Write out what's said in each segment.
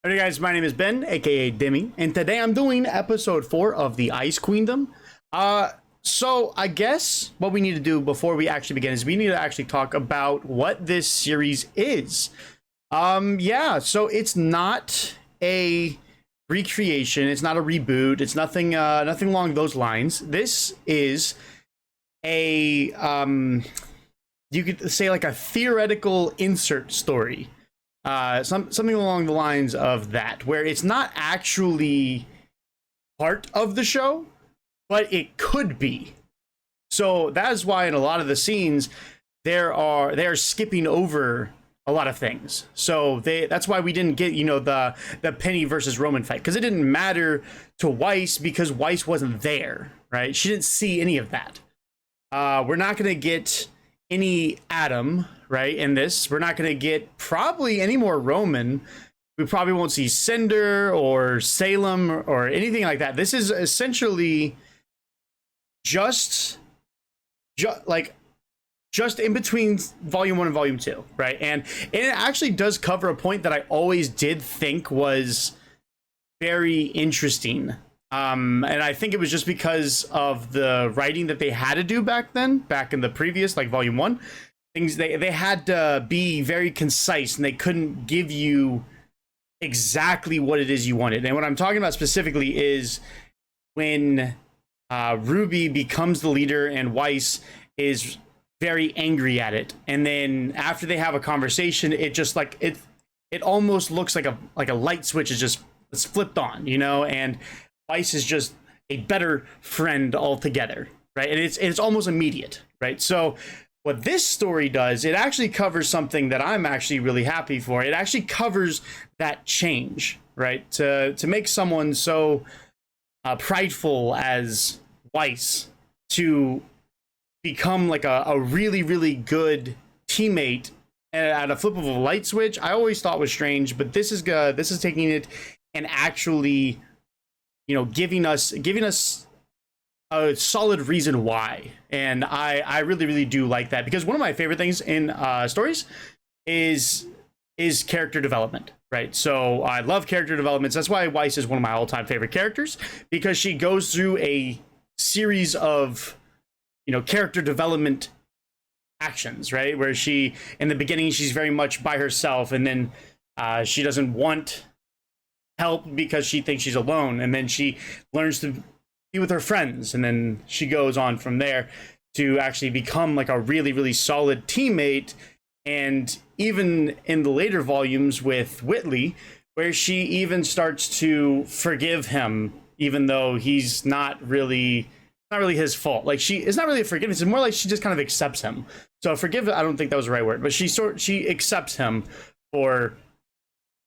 Hey guys, my name is Ben, aka Demi, and today I'm doing episode 4 of the Ice Queendom. So I guess what we need to do before we actually begin is we need to actually talk about what this series is. Yeah, so it's not a recreation, it's not a reboot, it's nothing along those lines. This is a you could say like a theoretical insert story. Something along the lines of that, where it's not actually part of the show, but it could be. So that is why in a lot of the scenes they're skipping over a lot of things. So that's why we didn't get, the Penny versus Roman fight, because it didn't matter to Weiss because Weiss wasn't there, right? She didn't see any of that. We're not gonna get any Adam, right, in this. We're not going to get probably any more Roman. We probably won't see Cinder or Salem or anything like that. This is essentially just in between volume 1 and volume 2, right? And it actually does cover a point that I always did think was very interesting. And I think it was just because of the writing that they had to do back in the previous, like volume 1. Things they had to be very concise, and they couldn't give you exactly what it is you wanted. And what I'm talking about specifically is when RWBY becomes the leader and Weiss is very angry at it, and then after they have a conversation, it just like it almost looks like a light switch is just flipped on, and Weiss is just a better friend altogether, right? And it's almost immediate, right? So what this story does, it actually covers something that I'm actually really happy for. It actually covers that change, right? To make someone so prideful as Weiss to become like a really, really good teammate at a flip of a light switch, I always thought was strange, but this is taking it and actually giving us a solid reason why. And I really, really do like that, because one of my favorite things in stories is character development, right? So I love character developments. That's why Weiss is one of my all-time favorite characters, because she goes through a series of character development actions, right? Where she, in the beginning, she's very much by herself, and then she doesn't want help because she thinks she's alone, and then she learns to be with her friends, and then she goes on from there to actually become like a really, really solid teammate. And even in the later volumes with Whitley, where she even starts to forgive him, even though he's not really his fault. Like, it's not really a forgiveness, it's more like she just kind of accepts him. So forgive, I don't think that was the right word, but she accepts him for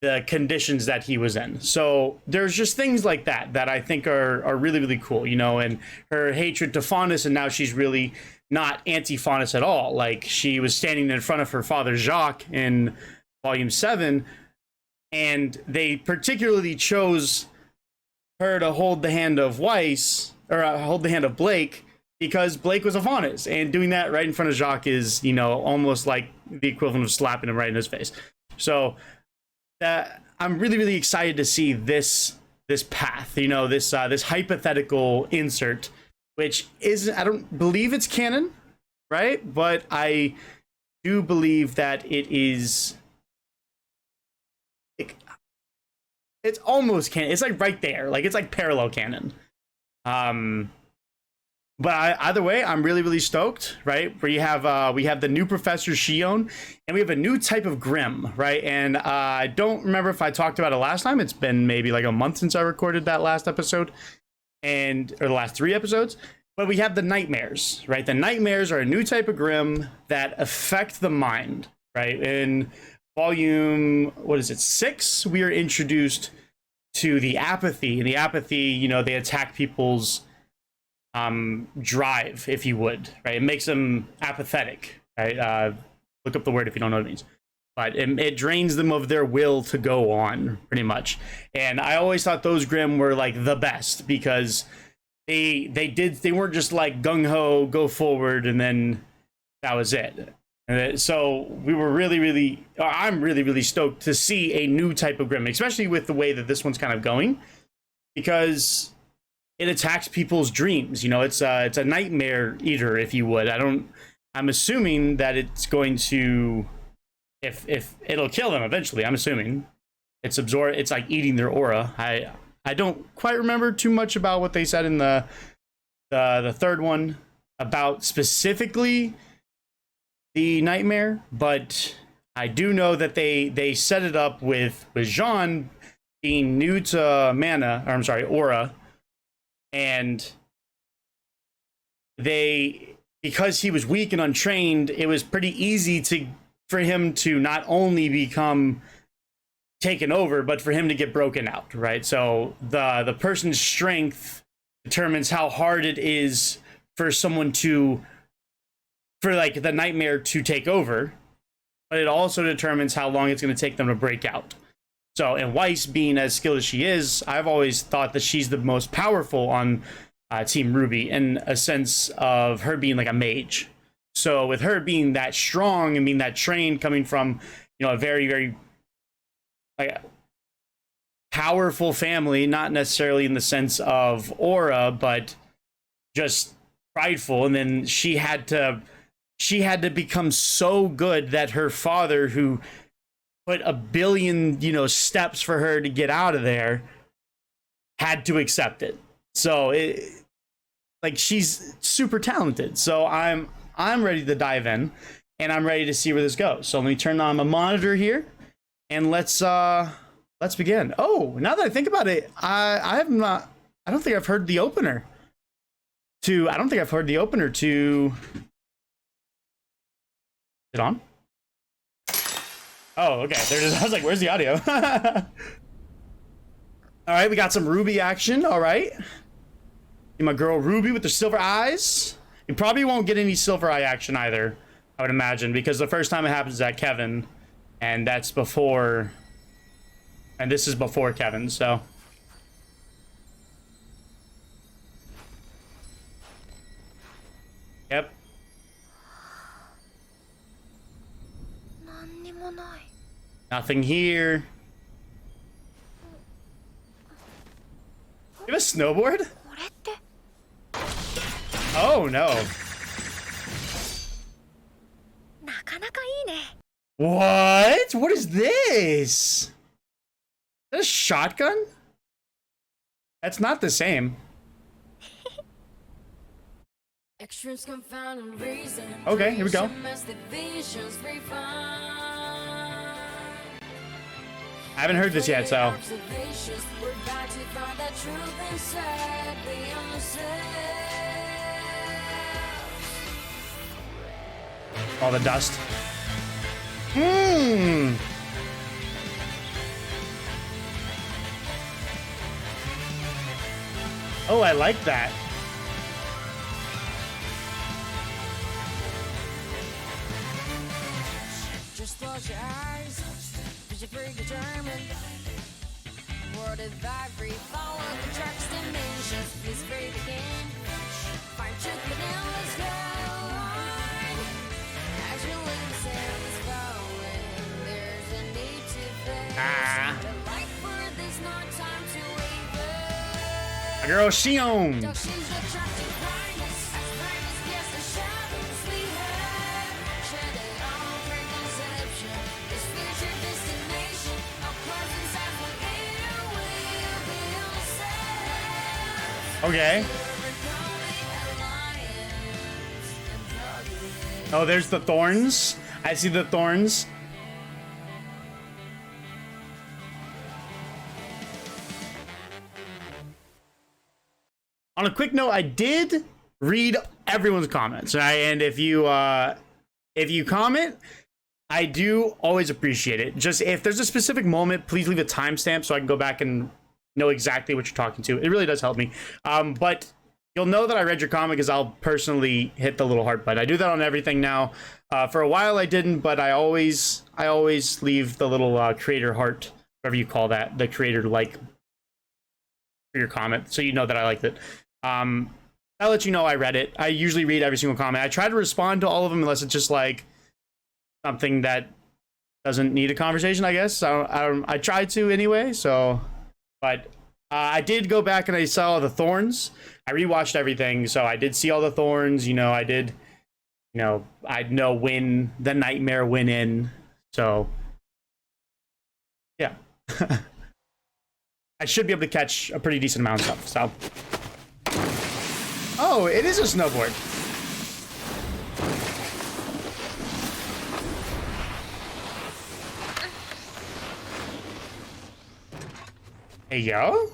the conditions that he was in. So there's just things like that I think are really, really cool, and her hatred to Faunus, and now she's really not anti-Faunus at all. Like, she was standing in front of her father Jacques in volume 7, and they particularly chose her to hold the hand of Weiss, or hold the hand of Blake, because Blake was a Faunus, and doing that right in front of Jacques is, almost like the equivalent of slapping him right in his face. So that I'm really, really excited to see this path, this hypothetical insert, which is, I don't believe it's canon, right? But I do believe that it is. It's almost canon. It's like right there, like it's like parallel canon. But either way, I'm really, really stoked, right? We have the new Professor Shion, and we have a new type of Grimm, right? And I don't remember if I talked about it last time. It's been maybe like a month since I recorded that last episode, or the last 3 episodes. But we have the nightmares, right? The nightmares are a new type of Grimm that affect the mind, right? In volume, 6, we are introduced to the apathy. And the apathy, they attack people's drive, if you would, right? It makes them apathetic, right? Look up the word if you don't know what it means. But it drains them of their will to go on, pretty much. And I always thought those Grimm were like the best, because they weren't just like gung-ho, go forward, and then that was it. And so we were I'm really stoked to see a new type of Gremlin, especially with the way that this one's kind of going, because it attacks people's dreams. You know, it's a nightmare eater, if you would. I'm assuming that it's going to, if it'll kill them eventually. I'm assuming it's like eating their aura. I don't quite remember too much about what they said in the third one about specifically the nightmare, but I do know that they set it up with Jean being new to aura, and because he was weak and untrained, it was pretty easy for him to not only become taken over, but for him to get broken out, right? So the person's strength determines how hard it is for someone for like the nightmare to take over, but it also determines how long it's going to take them to break out. So, and Weiss, being as skilled as she is, I've always thought that she's the most powerful on Team RWBY, in a sense of her being like a mage. So with her being that strong and being that trained, coming from, you know, a very, very like powerful family, not necessarily in the sense of aura, but just prideful, and then she had to become so good that her father, who put a billion, you know, steps for her to get out of there, had to accept it. So she's super talented. So I'm ready to dive in, and I'm ready to see where this goes. So let me turn on my monitor here, and let's begin. Oh, now that I think about it, I don't think I've heard the opener to. I don't think I've heard the opener to. Is it on? Oh, okay. There it is. I was like, where's the audio? All right, we got some RWBY action. All right. My girl RWBY with the silver eyes. You probably won't get any silver eye action either, I would imagine, because the first time it happens is at Kevin, and that's before. And this is before Kevin, so. Yep. Nothing here. You have a snowboard? Oh no. What? What is this? Is that a shotgun? That's not the same. Okay, here we go. I haven't heard this yet, so. All the dust. Oh, I like that. Just close your eyes. You freak German. Word of ivory, follow the track's dimensions. Please break again. Find truth within the skyline. As your limbs is flowing, there's a need to face. The light for this, not time to waver. A girl, she owns. Okay. Oh, there's the thorns. I see the thorns. On a quick note, I did read everyone's comments, right? And if you comment, I do always appreciate it. Just if there's a specific moment, please leave a timestamp so I can go back and know exactly what you're talking to. It really does help me. But you'll know that I read your comment because I'll personally hit the little heart button. I do that on everything now. For a while I didn't, but I always leave the little creator heart, whatever you call that, the creator like for your comment, so you know that I liked it. I'll let you know I read it. I usually read every single comment. I try to respond to all of them unless it's just like something that doesn't need a conversation, I guess. I tried to anyway, so, but I did go back and I saw all the thorns. I rewatched everything, so I did see all the thorns. You know, I did, you know, I know when the nightmare went in, so yeah. I should be able to catch a pretty decent amount of stuff, so. Oh, it is a snowboard. Hey, yo?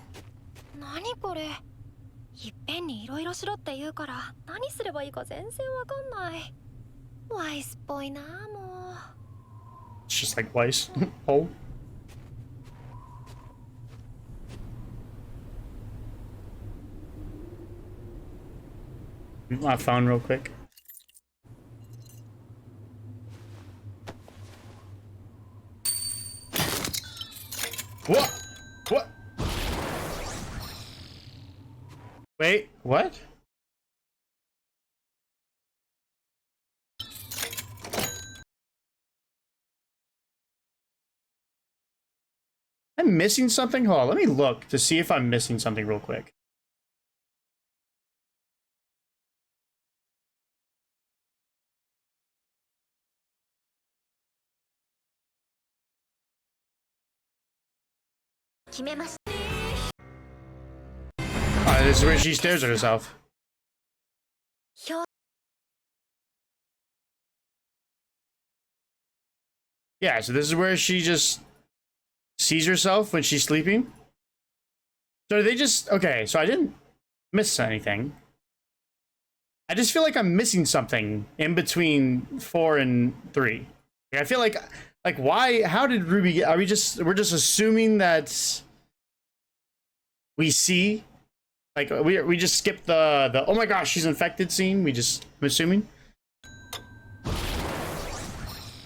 何これいっぺんにいろいろしろって言うから何すればいいか全然わかんないワイスっぽいなもう It's just like Weiss. Oh. My phone real quick. What? What? Wait, what? I'm missing something? Hold on, let me look to see if I'm missing something real quick. Oh, this is where she stares at herself. Yeah, so this is where she just sees herself when she's sleeping. So they just, okay, so I didn't miss anything. I just feel like I'm missing something in between 4 and 3. Like, I feel like why, how did Ruby get, we're just assuming that we see, like, we just skipped the oh my gosh, she's infected scene. I'm assuming.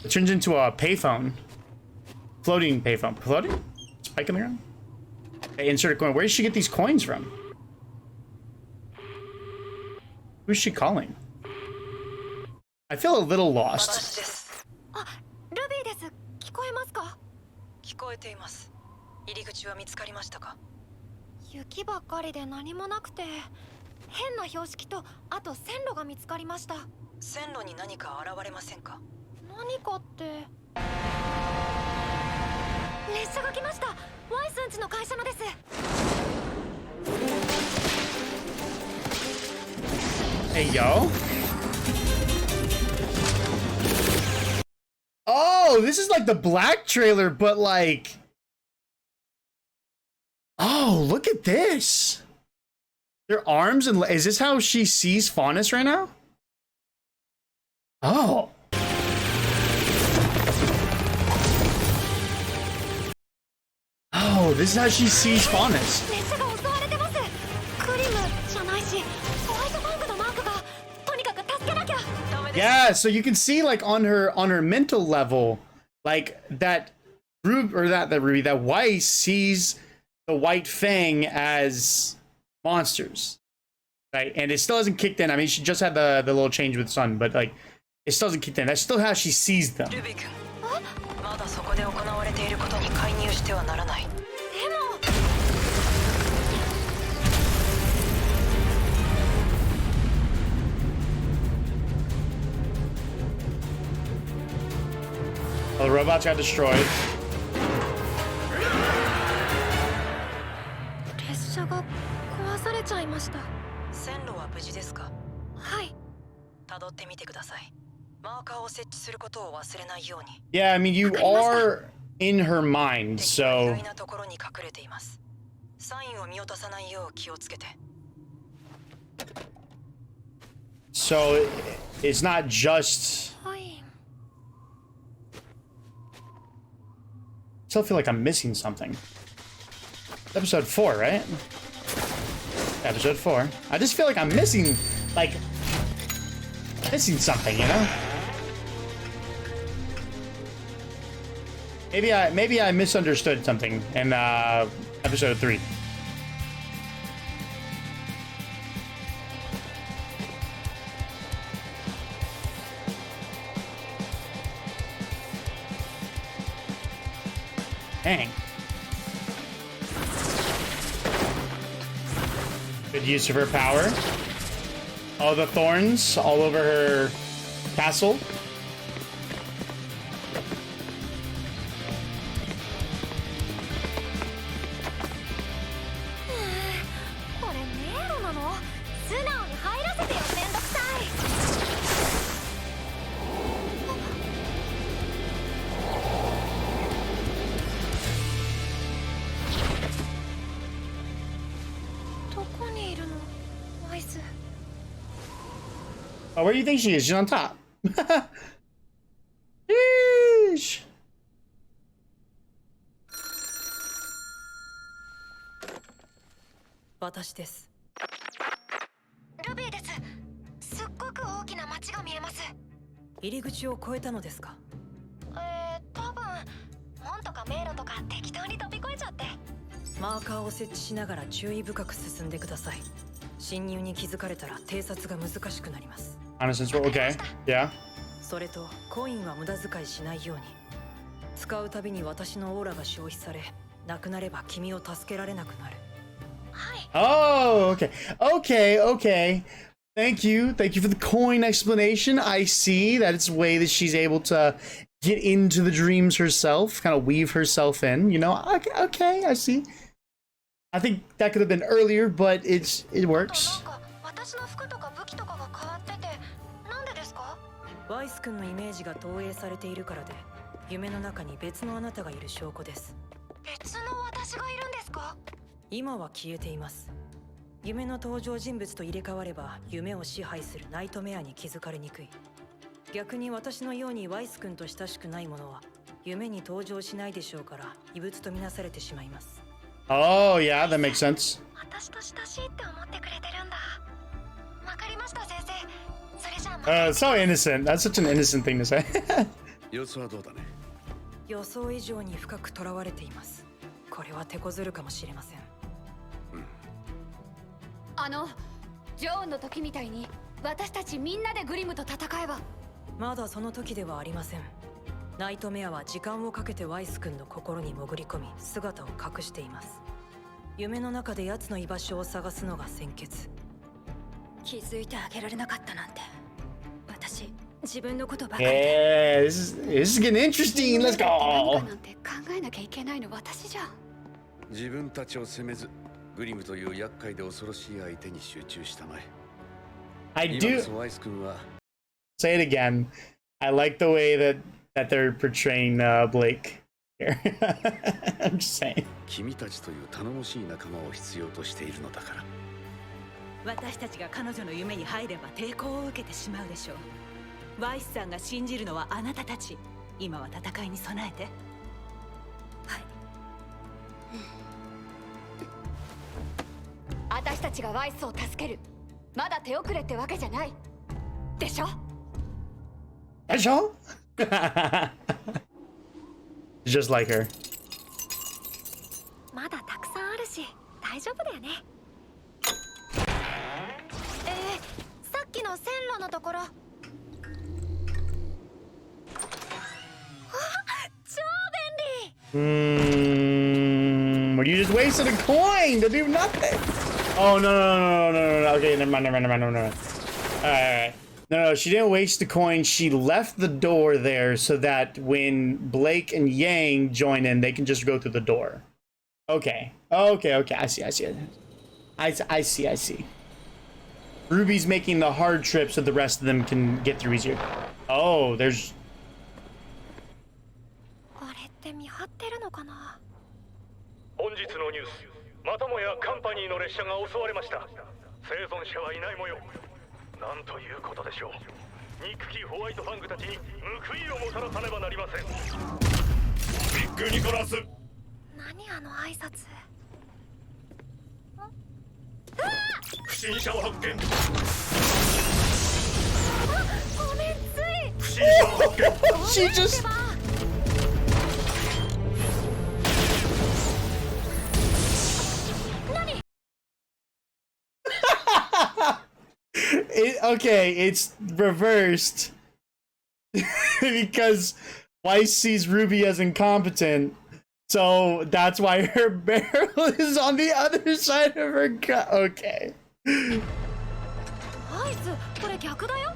It turns into a payphone. Floating payphone. Floating? Spike in the ground? Okay, insert a coin. Where did she get these coins from? Who's she calling? I feel a little lost. あ、ルビーです。聞こえますか？聞こえています。入り口は見つかりましたか？雪ばっかりで何もなくて、変な標識とあと線路が見つかりました。線路に何か現れませんか？何かって。列車が来ました。ワイスんちの会社のです。Hey, yo. Oh, this is like the Black trailer, but like... Oh, look at this. Their arms and... Is this how she sees Faunus right now? Oh. Oh, this is how she sees Faunus. Yeah, so you can see like on her mental level, like that Ruby, that Weiss sees the White Fang as monsters, right? And it still hasn't kicked in. I mean, she just had the little change with Sun, but like it still hasn't kicked in. That's still how she sees them. Well, the robots got destroyed. 列車が壊されちゃいました。線路は無事ですか？はい。辿ってみてください。マーカーを設置することを忘れないように。Yeah, I mean you are in her mind, so. 意外なところに隠れています。サインを見落とさないよう気をつけて。So it's not just. はい。I still feel like I'm missing something. Episode 4, right? Episode 4. I just feel like I'm missing something, you know? Maybe I misunderstood something in episode 3. Dang. Good use of her power. Oh, the thorns all over her castle. Oh, where do you think she is? She's on top. Sheesh. 私です。ルビーです。すっごく大きな街が見えます。入り口を越えたのですか？多分門とか迷路とか適当に飛び越えちゃって。マーカーを設置しながら注意深く進んでください。侵入に気づかれたら偵察が難しくなります。Honest, okay. Yeah. それとコインは無駄遣いしないように。使うたびに私のオーラが消費され、なくなれば君を助けられなくなる。Oh, okay. Okay, okay. Thank you. Thank you for the coin explanation. I see that it's a way that she's able to get into the dreams herself, kind of weave herself in, you know? Okay, I see. I think that could have been earlier, but it works. ワイス君のイメージが投影されているからで、夢の中に別のあなたがいる証拠です。別の私がいるんですか？今は消えています。夢の登場人物と入れ替われば夢を支配するナイトメアに気づかれにくい。逆に私のようにワイス君と親しくないものは夢に登場しないでしょうから異物とみなされてしまいます。Oh, yeah, that makes sense. 私と親しいって思ってくれてるんだ。わかりました先生。それじゃあ。So innocent. That's such an innocent thing to say. 予想はどうだね。予想以上に深く囚われています。これは手こずるかもしれません。ジョーンの時みたいに私たちみんなでグリムと戦えば。まだその時ではありません。ナイトメアは時間をかけてワイス君の心に潜り込み姿を隠しています。夢の中で奴の居場所を探すのが先決。気づいてあげられなかったなんて。私自分のことばかり。Yeah, this is getting interesting. Let's go. なんて考えなきゃいけないの私じゃん。自分たちを責めず、グリムという厄介で恐ろしい相手に集中したまえ。 I 今 do こそワイス君は say it again. I like the way that they're portraying Blake here. I'm just saying. 君たちという頼もしい仲間を必要としているのだから。私たちが彼女の夢に入れば抵抗を受けてしまうでしょう。ワイスさんが信じるのはあなたたち。今は戦いに備えて。はい。私たちがワイスを助ける。まだ手遅れってわけじゃない。でしょJust like her. まだたくさんあるし大丈夫だよね。さっきの線路のところ。超便利。Well, you just wasted a coin to do nothing. Oh no. Okay, never mind. No. Alright. No, she didn't waste the coin. She left the door there so that when Blake and Yang join in, they can just go through the door. Okay. I see. Ruby's making the hard trip so the rest of them can get through easier. Oh, there's... あれって見張ってるのかな。本日のニュース、またもやカンパニーの列車が襲われました。生存者はいない模様。なんということでしょう。憎きホワイトファングたちに報いをもたらさねばなりません。ビッグニコラス。何あの挨拶。不審者を発見。ごめんつい。不審者を発見。She just... Okay, it's reversed because Weiss sees Ruby as incompetent, So that's why her barrel is on the other side of her gun. Okay. アイスこれ逆だよ。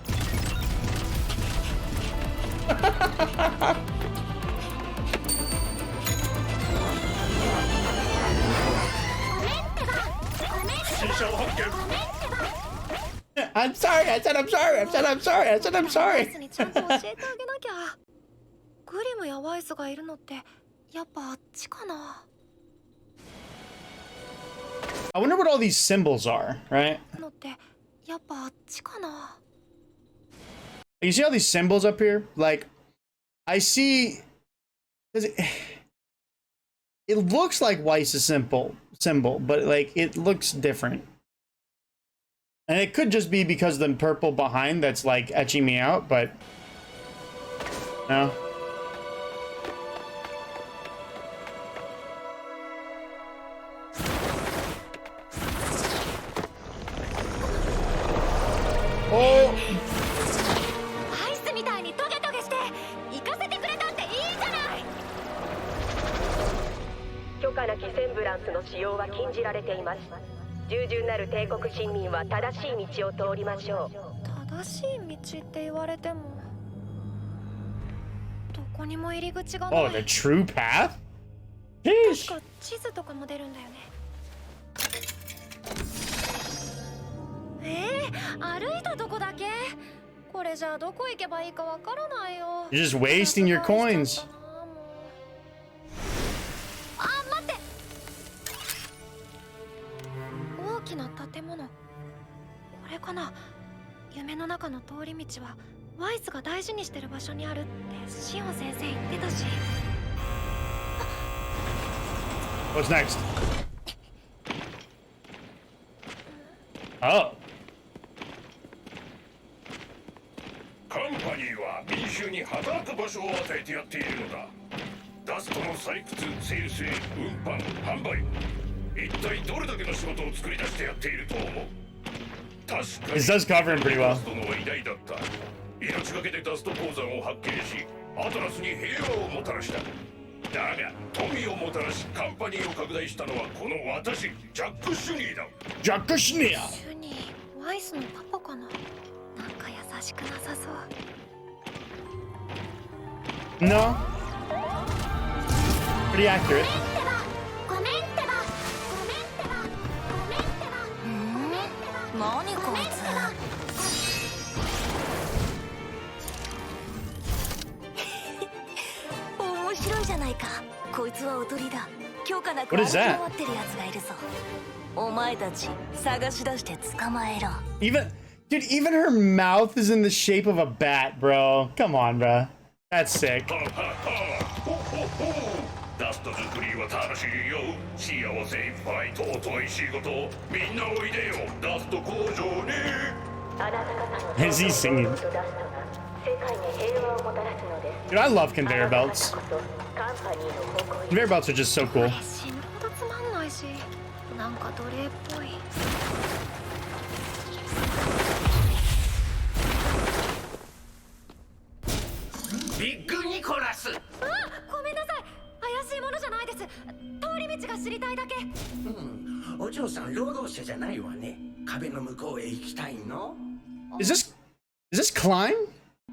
I'm sorry. I said I'm sorry. I said I'm sorry. I said I'm ワイ sorry. スにちゃんと教えてあげなきゃ。グリムやワイスがいるのってやっぱあっちかな。 I wonder what all these symbols are, right? のってやっぱあっちかな。 You see all these symbols up here? Like, I see. It looks like Weiss's symbol, but like it looks different. And it could just be because the purple behind that's like etching me out, but no. Oh. アイスみたいにトゲトゲして行かせてくれたっていいじゃない。許可なきセンブランスの使用は禁じられています。従順なる帝国市民は正しい道を通りましょう。正しい道って言われてもどこにも入り口がな Oh, い。 the true path? Sheesh. 確か地図とかも出るんだよね。歩いたとこだけ。これじゃあどこ行けばいいかわからないよ。 You're just wasting your coins. あ、待って。大きな建物。これかな。夢の中の通り道はワイスが大事にしてる場所にあるってシオン先生言ってたし。 What's next? Oh. カンパニーは民衆に働く場所を与えてやっているのだ。ダストの採掘、精製、運搬、販売、一体どれだけの仕事を作り出してやっていると思う。確かに This does cover him pretty ダ well. ストの偉大だった。命がけでダスト鉱山を発見し、アトラスに平和をもたらした。だが富をもたらしカンパニーを拡大したのはこの私、ジャック・シュニーだ。 Jack Kushner. シュニー、ワイスのパパかな。なんか優しくなさそう。 No. Pretty accurate. ごめんってば。ごめんってば。ごめんってば。何こいつ面白いじゃないか。こいつはおとりだ。許可なく What is that? 回ってるやつがいるぞ。お前たち探し出して捕まえろ。 Even, dude, even her mouth is in the shape of a bat, bro. Come on, bro. That's sick. ダスト作りは楽しいよ。幸せいっぱい尊い仕事。みんなおいでよ、ダスト工場に。あなた方の Is he singing? ダストが世界に平和をもたらすのです。 Dude, I love conveyor belts. こそカンパニーの誇り。 Conveyor belts are just so cool. 死ぬほどつまんないし、なんか奴隷っぽい。ビッグニコラス。あ、ごめんなさい。怪しいものじゃないです。通り道が知りたいだけ。お嬢さん労働者じゃないわね。壁の向こうへ行きたいの？ Is this Klein?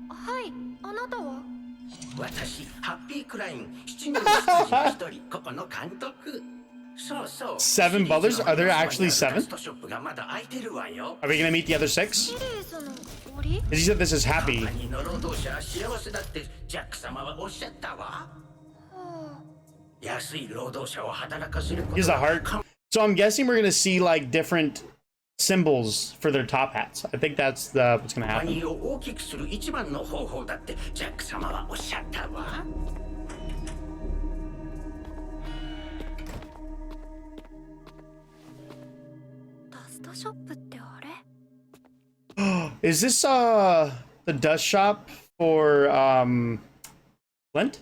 はい、あなたは？私ハッピークライン7人の執事の一人、ここの監督。そうそう。 7 brothers? Are there actually 7? ガストショップがまだ開いてるわよ。 Are we gonna meet the other 6? シリーズの森？ Because he said this is カン happy. パニーの労働者は幸せだってジャック様はおっしゃったわ。安い労働者を働かせること He's a は heart. So I'm guessing we're gonna see like different symbols for their top hats. I think that's what's gonna カンパ happen. ニーを大きくする一番の方法だってジャック様はおっしゃったわ。ダストショップってあれ？ Is this the dust shop for Flint?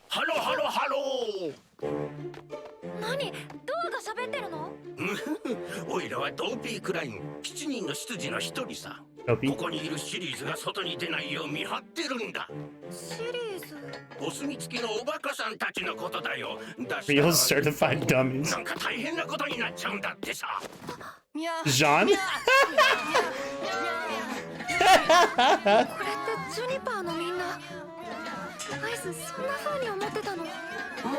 ハローハローハロ何？ドアが喋ってるの？ーおいらはドーピークライン7人の執事の一人さ。 Dopey? ここにいるシリーズが外に出ないよう見張ってるんだ。シリーズ。お墨付きのおバカさんたちのことだよ。 Real certified dummies. なんか大変なことになっちゃうんだってさ。 Jean? これってジュニパーのみんなワイスそんな風に思ってたの？も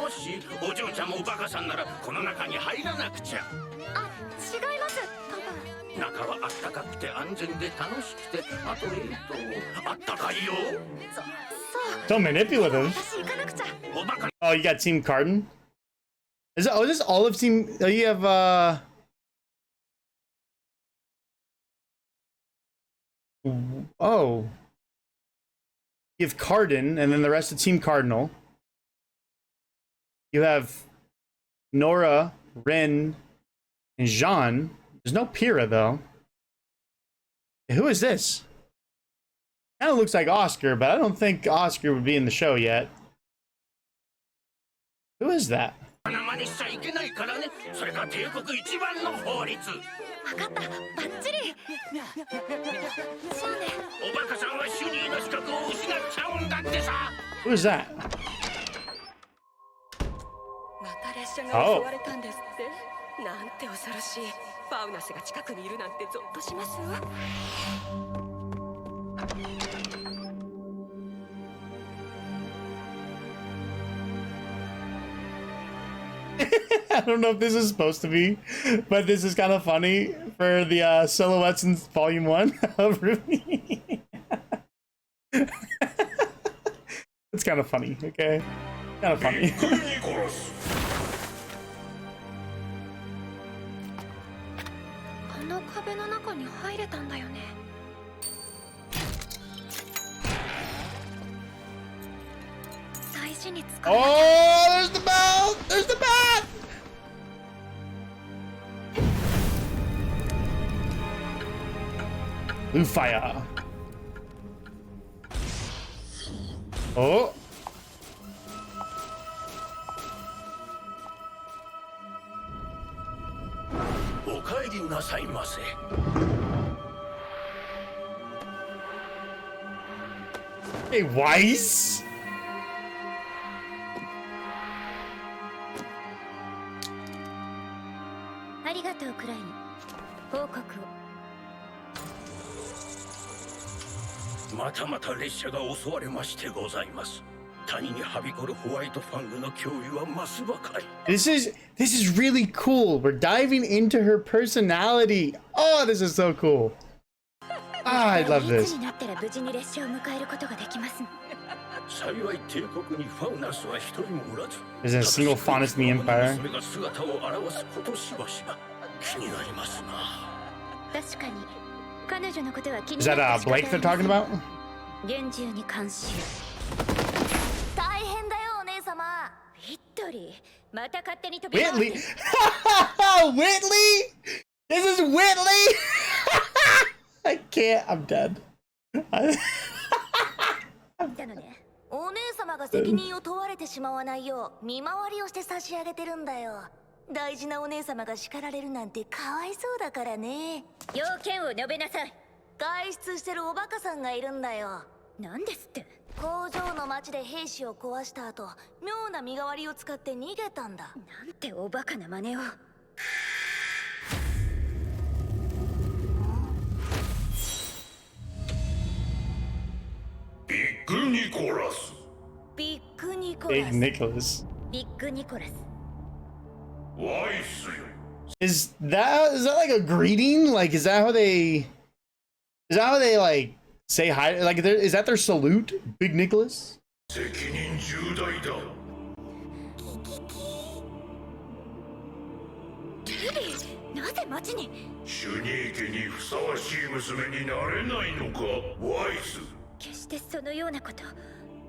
しお嬢ちゃんもおバカさんならこの中に入らなくちゃ。あ、違います多分。中はあったかくて安全で楽しくて、あとあったかいよ。 So manipulative. 私行かなくちゃ。 おバカ Oh, you got Team Cardin? Is this all of Team? Oh, you have Oh. You have Cardin, and then the rest of Team Cardinal. You have Nora, Ren, and Jean. There's no Pyrrha, though. Hey, who is this? Kind of looks like Oscar, but I don't think Oscar would be in the show yet. Who is that? 真似しちゃいけないからね。それが帝国一番の法律。 分かった、バッチリ。じゃあね。おバカさんは主任の資格を失っちゃうんだってさ。 Who is that? また列車が襲われたんですって。なんて恐ろしい。ファウナスが近くにいるなんてゾッとしますわ。 I don't know if this is supposed to be, but this is kind of funny for the silhouettes in Volume 1 of RWBY. It's kind of funny, okay? Kind of funny. あの壁の中に入れたんだよね。大事に使う。 Oh, there's the bell! There's the bat! Blue fire. Oh. お帰りなさいませ。 Hey, Weiss? ありがとうクライン。報告を。 またまた列車が襲われましてございます。谷にはびこるホワイトファングの脅威は増すばかり。 This is really cool. We're diving into her personality. Oh, this is so cool. Ah, I love い this. つになったら無事に列車を迎えることができます。 幸い帝国にファウナスは一人もおらず。 There's a single faunus in the Empire. それが姿を現すことしばしば気になりますな。 確かに彼女のことは気に Is な that って仕方 Blake they're talking about? 厳重に監視。大変だよお姉様。ビットリー、また勝手に飛び回って。 Whitley? Whitley? This is Whitley? I can't. I'm dead. だのね。お姉様が責任を問われてしまわないよう見回りをして差し上げてるんだよ。大事なお姉様が叱られるなんてかわいそうだからね。要件を述べなさい。外出してるおバカさんがいるんだよ。なんですって。工場の町で兵士を壊した後、妙な身代わりを使って逃げたんだ。なんておバカな真似を。ビッグニコラス。ビッグニコ Big ラス。 Nicholas. ビッグニコラス。ワイスよ。 Is that like a greeting? Like, is that how they like say hi? Like, is that their salute? Big Nicholas? 責任重大だ。ルビー、なぜ町に？シュニー家にふさわしい娘になれないのか、ワイス。決してそのようなこと。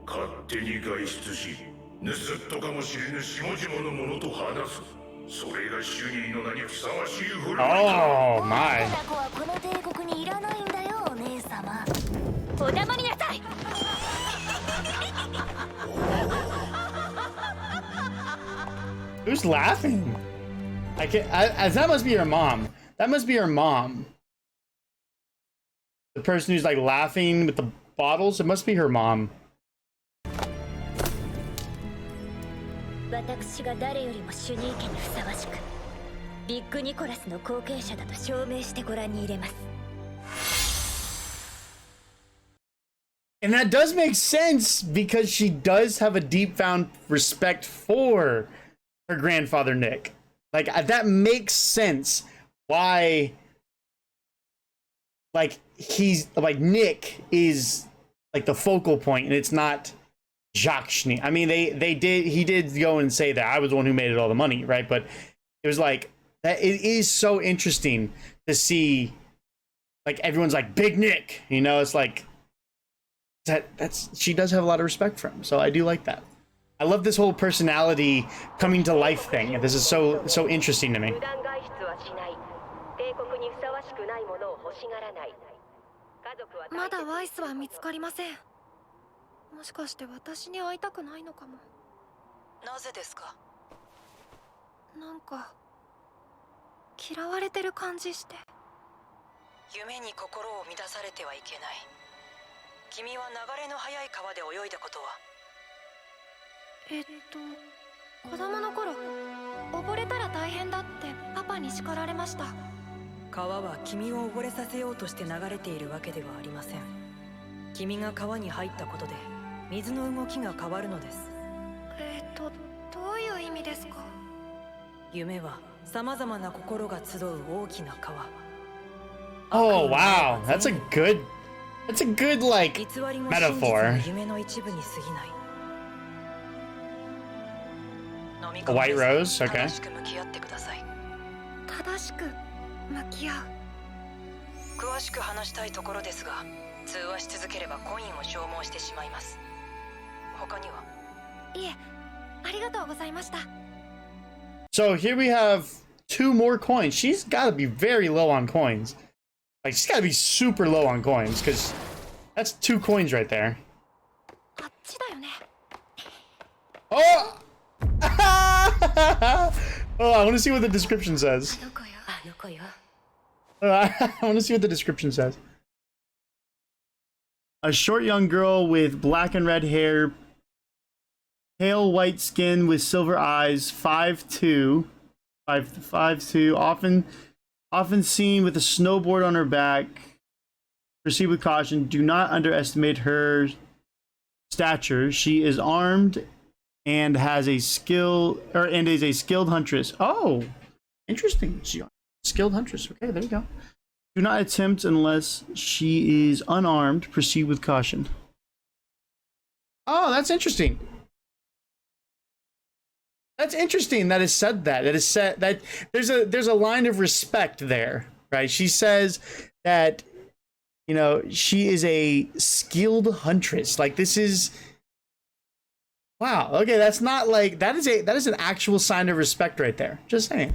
勝手に外出し、盗っ人かもしれぬ下々の者と話す。それがシュニーの名にふさわしい振る舞いだ。 Oh my! 子はこの帝国にいらないんだよ、お姉様。お黙りなさい。 Who's laughing? I can't. That must be your mom. That must be your mom. The person who's like laughing with the bottles. It must be her mom. 私が誰よりもシュニー家にふさわしくビッグニコラスの後継者だと証明してご覧に入れます。 And that does make sense because she does have a deep found respect for her grandfather Nick. Like that makes sense why like he's like Nick is like the focal point and it's not Jacques Schnie. I mean he did go and say that I was the one who made it all the money, right? But it was like that it is so interesting to see like everyone's like Big Nick, you know, it's like that's she does have a lot of respect for him, so I do like that. I love this whole personality coming to life thing. This is so interesting to me. まだワイスは見つかりません。もしかして私に会いたくないのかも。なぜですか？なんか嫌われてる感じして。夢に心を乱されてはいけない。君は流れの速い川で泳いだことは？子供の頃溺れたら大変だってパパに叱られました。川は君を溺れさせようとして流れているわけではありません。君が川に入ったことで水の動きが変わるのです。どういう意味ですか？夢は様々な心が集う大きな川。Oh wow, that's a good like metaphor. A white rose, okay. 正しく向き合う。詳しく話したいところですが、通話し続ければコインを消耗してしまいます。他には？いえ、ありがとうございました。So here we have 2 more coins. She's got to be very low on coins. Like she's got to be super low on coins because that's 2 coins right there. あっちだよね。Oh! Oh, I want to see what the description says. I want to see what the description says. A short young girl with black and red hair, pale white skin with silver eyes, 5'2", often seen with a snowboard on her back. Proceed with caution. Do not underestimate her stature. She is armed and has a is a skilled huntress. Oh, interesting. She's a skilled huntress. Okay, there you go. Do not attempt unless she is unarmed. Proceed with caution. Oh, that's interesting. That's interesting that it said that. It is said that there's a line of respect there, right? She says that, you know, she is a skilled huntress. Like this is wow. Okay, that's not like that is an actual sign of respect right there. Just saying.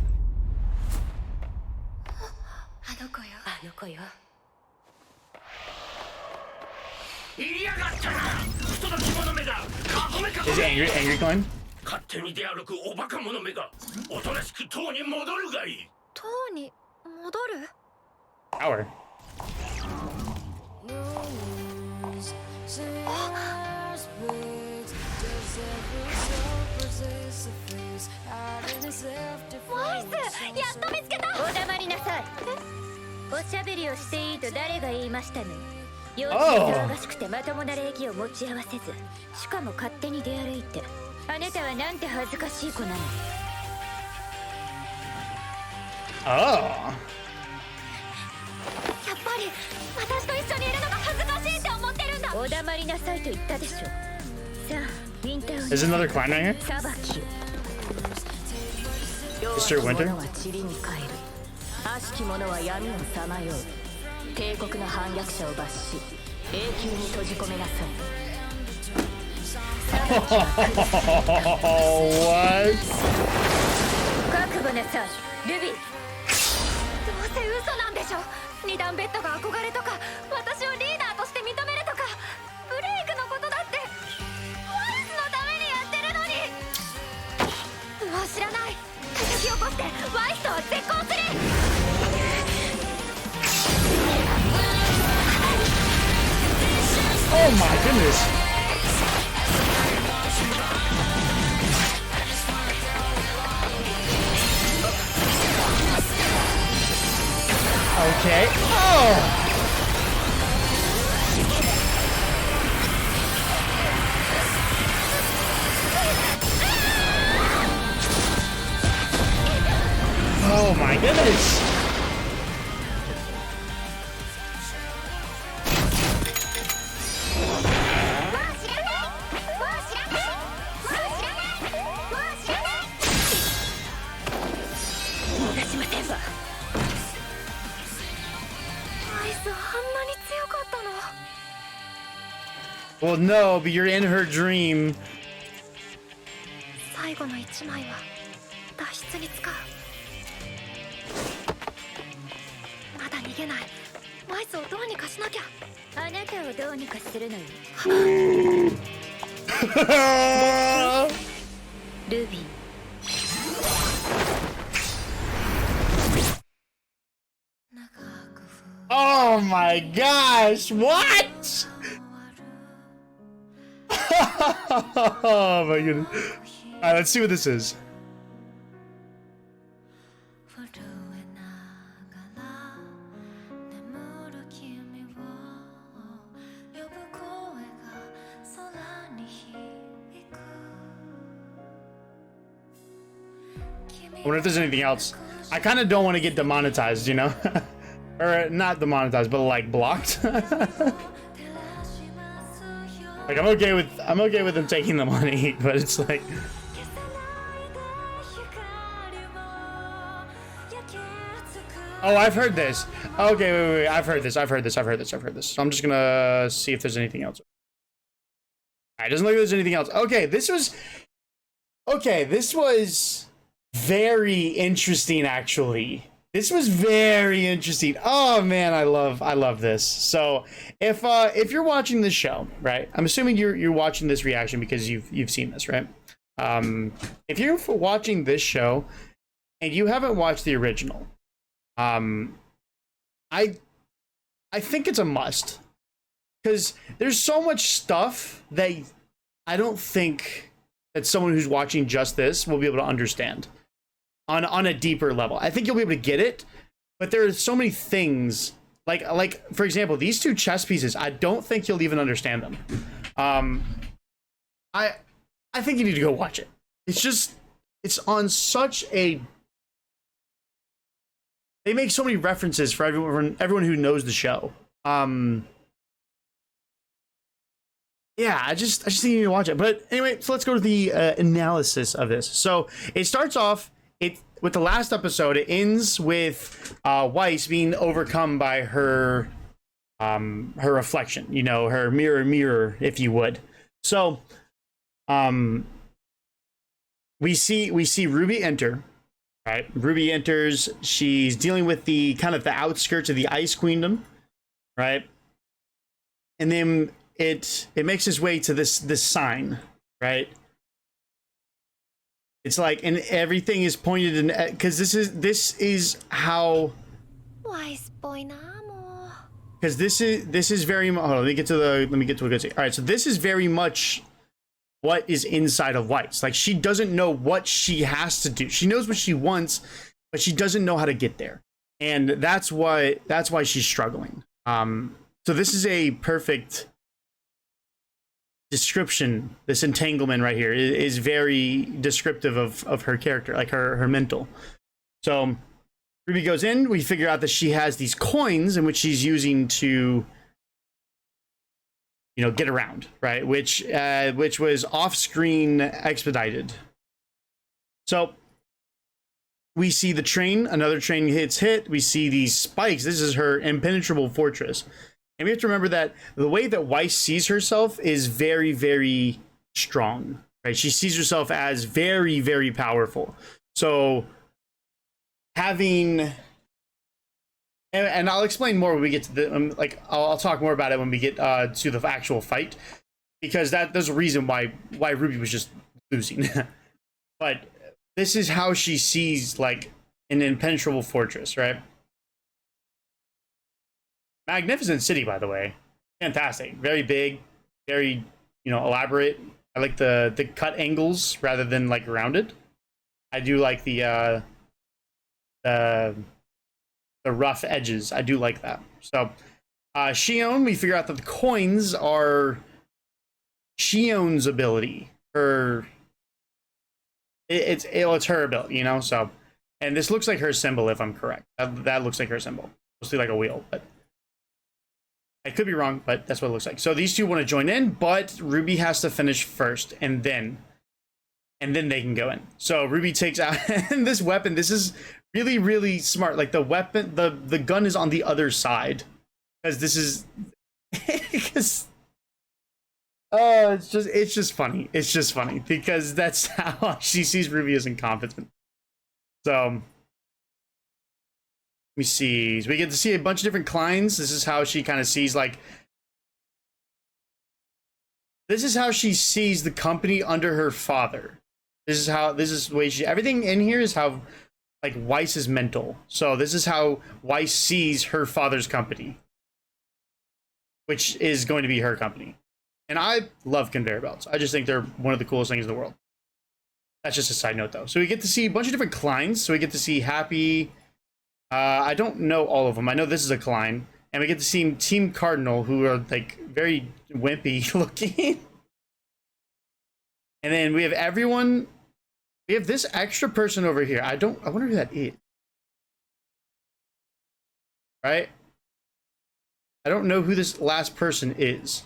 Is it angry coin? 勝手に出歩くおバカ者めがおとなしく塔に戻るがいい。塔に戻る？ Power.ワイス、やっと見つけた。お黙りなさい。おしゃべりをしていいと誰が言いましたの？幼稚に騒がしくてまともな礼儀を持ち合わせず、しかも勝手に出歩いて。あなたはなんて恥ずかしい子なの。Oh. やっぱり私と一緒にいるのが恥ずかしいって思ってるんだ。お黙りなさいと言ったでしょ。さあ、ウィンターを。There's another clan right here. 裁き。 Mr. Winter. は塵に帰る。悪しき者は闇をさまよう。帝国の反逆者を罰し、永久に閉じ込めなさい。What? 覚悟なさい、ルビー。どうせ嘘なんでしょ。二段ベッドが憧れとか、私をリーダーとして認めるとか、ブレイクのことだってワイスのためにやってるのに。もう知らない。叩き起こしてワイスとは絶交する。Oh my goodness. Okay. Oh! Oh my goodness! Well, no, but you're in her dream. 最後の一枚は脱出に使う。まだ逃げない。ワイスをどうにかしなきゃ。あなたをどうにかするのよ。ルビー。Oh my gosh, what? Oh my goodness. Alright, let's see what this is. I wonder if there's anything else. I kind of don't want to get demonetized, you know? Or not demonetized, but like blocked. Like I'm okay with them taking the money, but it's like oh, I've heard this. Okay, wait, I've heard this. So I'm just gonna see if there's anything else. Alright, doesn't look like there's anything else. Okay, this was very interesting actually. This was very interesting. Oh man, I love this. So if you're watching this show, right? I'm assuming you're watching this reaction because you've seen this, right? If you're watching this show and you haven't watched the original, I think it's a must because there's so much stuff that I don't think that someone who's watching just this will be able to understand on a deeper level. I think you'll be able to get it, but there are so many things like for example, these two chess pieces, I don't think you'll even understand them. I think you need to go watch it. It's on such a, they make so many references for everyone who knows the show. Yeah, I just think you need to watch it. But anyway, so let's go to the analysis of this. So it starts off with the last episode. It ends with Weiss being overcome by her reflection, you know, her mirror, if you would. So we see RWBY enter, right? RWBY enters. She's dealing with the kind of the outskirts of the Ice Queendom, right? And then it makes its way to this sign, right? It's like, and everything is pointed in, because this is how, because this is very much, hold on, let me get to what I'm gonna say. All right, so this is very much what is inside of Weiss. Like, she doesn't know what she has to do. She knows what she wants, but she doesn't know how to get there, and that's why she's struggling. So this is a perfect description. This entanglement right here is very descriptive of her character, like her mental. So RWBY goes in. We figure out that she has these coins in which she's using to, you know, get around, right? Which was off-screen expedited. So we see the train. Another train hit. We see these spikes. This is her impenetrable fortress. And we have to remember that the way that Weiss sees herself is very, very strong, right? She sees herself as very, very powerful. So having, and I'll explain more when we get to the, I'll talk more about it when we get to the actual fight, because there's a reason why RWBY was just losing. But this is how she sees like an impenetrable fortress, right? Magnificent city, by the way. Fantastic. Very big, very, you know, elaborate. I like the cut angles rather than like rounded. I do like the rough edges. I do like that. So Shion, we figure out that the coins are Shion's ability. It's her ability, you know. So, and this looks like her symbol, if I'm correct. That looks like her symbol, mostly like a wheel, but I could be wrong. But that's what it looks like. So these two want to join in, but RWBY has to finish first, and then they can go in. So RWBY takes out this weapon. This is really, really smart. Like the weapon, the gun is on the other side, because this is because. Oh, it's just funny. It's just funny because that's how she sees RWBY as incompetent. So let me see. So we get to see a bunch of different clients. This is how she kind of sees, like, this is how she sees the company under her father. This is the way everything in here is how, like, Weiss is mental. So this is how Weiss sees her father's company, which is going to be her company. And I love conveyor belts. I just think they're one of the coolest things in the world. That's just a side note, though. So we get to see a bunch of different clients. So we get to see Happy. I don't know all of them. I know this is a Klein. And we get to see Team Cardinal, who are, like, very wimpy looking. And then we have everyone. We have this extra person over here. I wonder who that is. Right? I don't know who this last person is.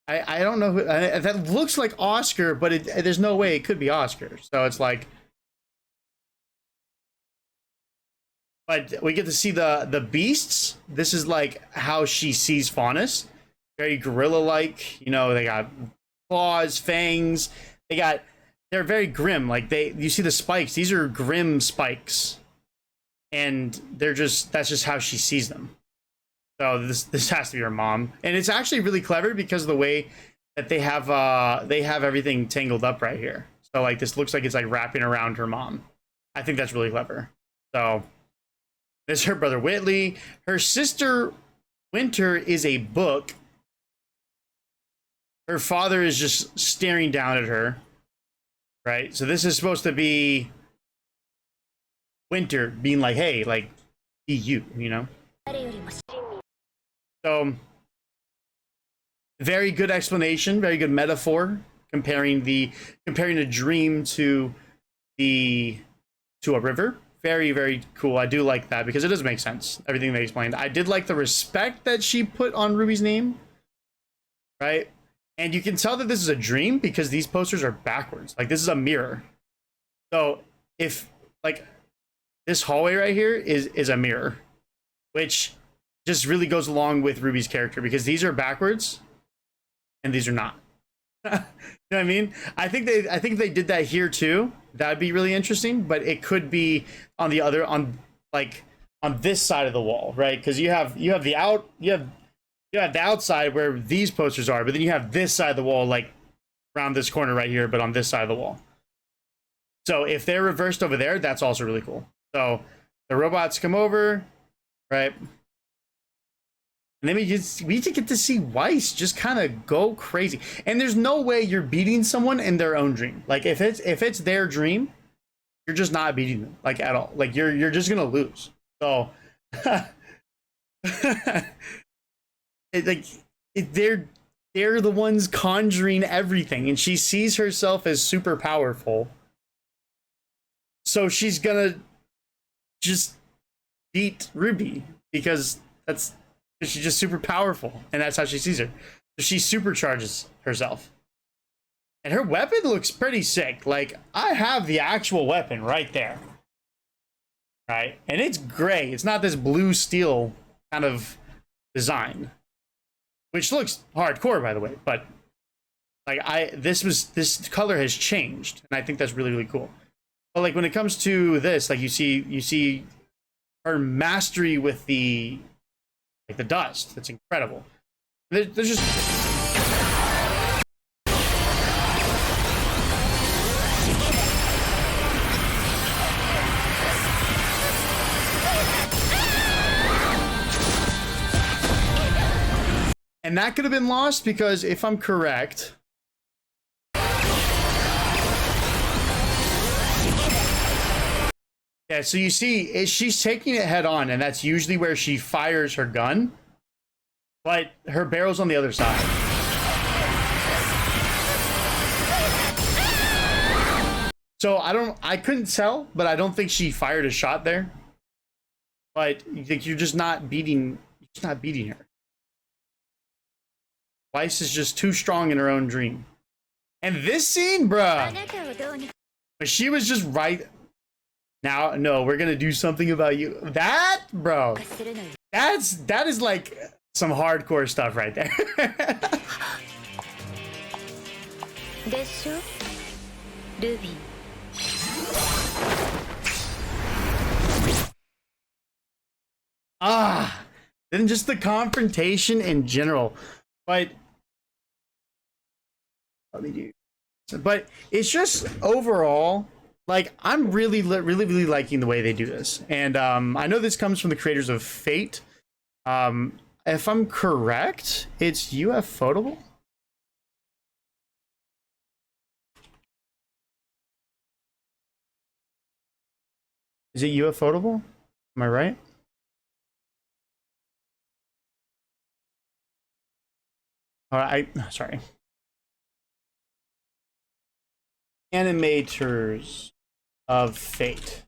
I don't know who that looks like. Oscar, but there's no way it could be Oscar. So it's like, but we get to see the beasts. This is like how she sees Faunus, very gorilla-like. You know, they got claws, fangs. They're very grim. Like you see the spikes. These are grim spikes, and that's just how she sees them. So this has to be her mom, and it's actually really clever because of the way that they have everything tangled up right here. So like this looks like it's like wrapping around her mom. I think that's really clever. So this is her brother Whitley. Her sister Winter is a book. Her father is just staring down at her. Right. So this is supposed to be Winter being like, hey, like, be you know. So, very good explanation, very good metaphor, comparing a dream to a river. Very, very cool. I do like that because it does make sense, everything they explained. I did like the respect that she put on RWBY's name, right? And you can tell that this is a dream because these posters are backwards. Like, this is a mirror. So, if, like, this hallway right here is a mirror, which just really goes along with RWBY's character because these are backwards and these are not. You know what I mean? I think if they did that here too, that'd be really interesting, but it could be on this side of the wall, right? Because you have the outside where these posters are, but then you have this side of the wall, like around this corner right here, but on this side of the wall. So if they're reversed over there, that's also really cool. So the robots come over, right? And then we get to see Weiss just kind of go crazy. And there's no way you're beating someone in their own dream. Like if it's their dream, you're just not beating them, like, at all. Like you're just gonna lose. So they're the ones conjuring everything, and she sees herself as super powerful. So she's gonna just beat RWBY because she's just super powerful, and that's how she sees her. So she supercharges herself. And her weapon looks pretty sick. Like, I have the actual weapon right there. Right? And it's gray. It's not this blue steel kind of design. Which looks hardcore, by the way. But like this color has changed. And I think that's really, really cool. But like when it comes to this, like you see her mastery with the dust. That's incredible. There's just and that could have been lost because if I'm correct, Yeah, so you see, she's taking it head on, and that's usually where she fires her gun, but her barrel's on the other side. So I couldn't tell, but I don't think she fired a shot there. But you're just not beating her. Weiss is just too strong in her own dream. And this scene, bruh, but she was just right. Now, no, we're gonna do something about you. That, bro, that is like some hardcore stuff right there. Then just the confrontation in general, but it's just overall, like, I'm really liking the way they do this. And I know this comes from the creators of Fate. If I'm correct, it's ufotable. Is it ufotable? Am I right? Sorry. Animators of Fate.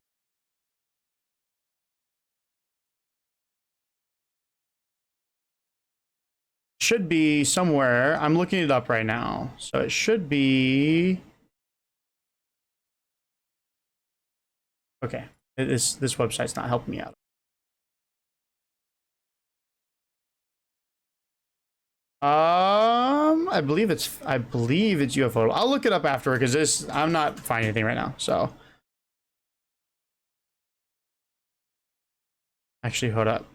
Should be somewhere. I'm looking it up right now. So it should be. Okay. This website's not helping me out. I believe it's UFO. I'll look it up after because I'm not finding anything right now. So actually, hold up.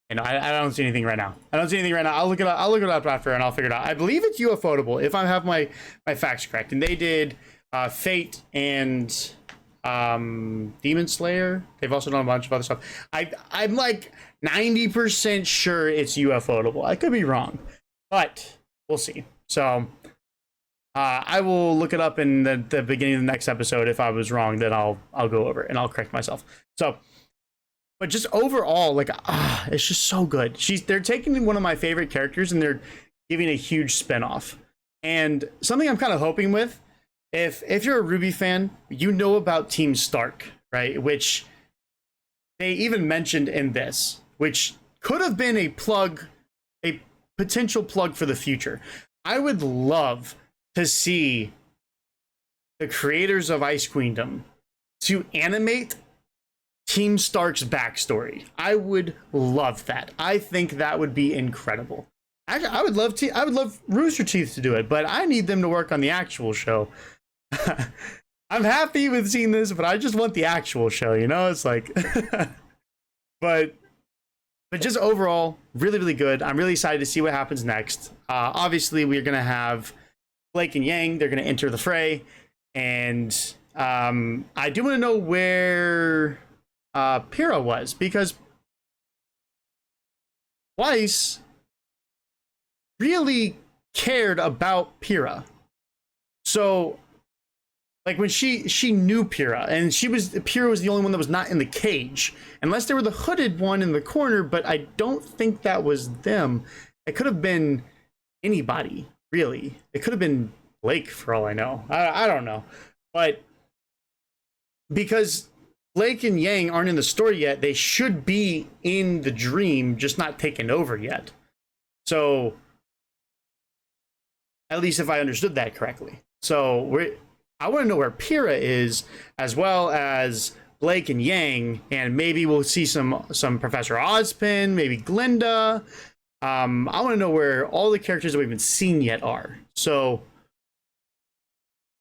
And I don't see anything right now. I'll look it up after and I'll figure it out. I believe it's UFOtable if I have my facts correct. And they did Fate and Demon Slayer. They've also done a bunch of other stuff. I'm like 90% sure it's UFOtable. I could be wrong, but we'll see. So I will look it up in the beginning of the next episode. If I was wrong, then I'll go over it and I'll correct myself. So, but just overall, like, it's just so good. They're taking one of my favorite characters and they're giving a huge spinoff. And something I'm kind of hoping with, if you're a RWBY fan, you know about Team Stark, right? Which they even mentioned in this, which could have been a potential plug for the future. I would love to see the creators of Ice Queendom to animate Team Stark's backstory. I would love that. I think that would be incredible. Actually, I would love Rooster Teeth to do it, but I need them to work on the actual show. I'm happy with seeing this, but I just want the actual show, you know? It's like but just overall, really good. I'm really excited to see what happens next. Obviously, we're gonna have Blake and Yang. They're gonna enter the fray, and I do want to know where Pyrrha was, because Weiss really cared about Pyrrha. So, like, when she knew Pyrrha, and Pyrrha was the only one that was not in the cage, unless they were the hooded one in the corner, but I don't think that was them. It could have been anybody, really. It could have been Blake, for all I know. I don't know. But because Blake and Yang aren't in the story yet, they should be in the dream, just not taken over yet. So, at least if I understood that correctly. So, I want to know where Pyrrha is, as well as Blake and Yang, and maybe we'll see some Professor Ozpin, maybe Glinda. I want to know where all the characters that we haven't seen yet are. So,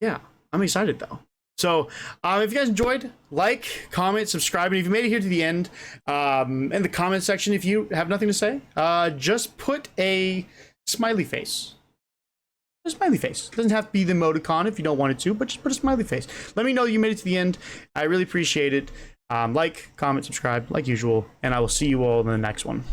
yeah, I'm excited though. So, if you guys enjoyed, like, comment, subscribe, and if you made it here to the end, in the comment section, if you have nothing to say, just put a smiley face. A smiley face. It doesn't have to be the emoticon if you don't want it to, but just put a smiley face. Let me know you made it to the end. I really appreciate it. Like, comment, subscribe, like usual, and I will see you all in the next one.